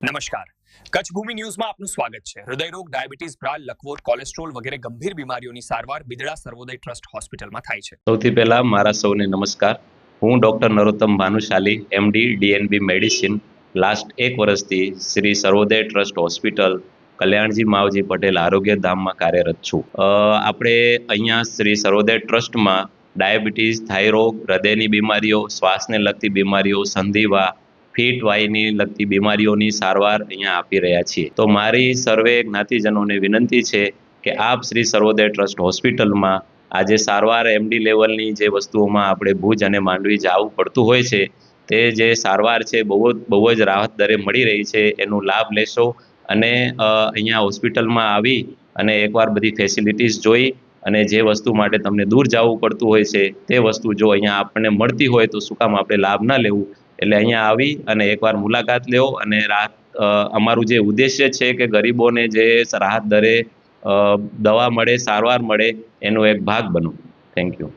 નમસ્કાર, કચ્છ ભૂમિ ન્યૂઝમાં આપનું સ્વાગત છે। હૃદયરોગ, ડાયાબિટીસ, બ્રાલ, લકવો, કોલેસ્ટ્રોલ વગેરે ગંભીર બીમારીઓની સારવાર બિદડા સર્વોદય ટ્રસ્ટ હોસ્પિટલમાં થાય છે। સૌથી પહેલા મારા સૌને નમસ્કાર। હું doctor Narottam Bhanushali, MD, DNB medicine, last 1 વર્ષથી શ્રી સર્વોદય ટ્રસ્ટ હોસ્પિટલ, કલ્યાણજી માવજી પટેલ આરોગ્ય ધામમાં કાર્યરત છું। આપણે અહીંયા શ્રી સર્વોદય ટ્રસ્ટમાં ડાયાબિટીસ, થાઇરોઇડ, હૃદયની બીમારીઓ, શ્વાસને લગતી બીમારીઓ, સંધિવા, ફીટ વાયુની લગતી બીમારીઓની સારવાર અહીંયા આપી રહ્યા છીએ। તો મારી સર્વે જ્ઞાતિજનોને વિનંતી છે કે આપ શ્રી સર્વોદય ટ્રસ્ટ હોસ્પિટલમાં આજે સારવાર એમડી લેવલની જે વસ્તુઓમાં આપણે ભુજ અને માંડવી જવું પડતું હોય છે, તે જે સારવાર છે બહુ જ રાહત દરે મળી રહી છે। એનો લાભ લેશો અને અહીંયા હોસ્પિટલમાં આવી અને એકવાર બધી ફેસિલિટીઝ જોઈ અને જે વસ્તુ માટે તમને દૂર જવું પડતું હોય છે તે વસ્તુ જો અહીંયા આપણને મળતી હોય તો શું કામ આપણે લાભ ન લેવું। એટલે અહીંયા આવી અને એકવાર મુલાકાત લ્યો અને અમારું જે ઉદ્દેશ્ય છે કે ગરીબોને જે રાહત દરે દવા મળે, સારવાર મળે, એનો એક ભાગ બનો। Thank you.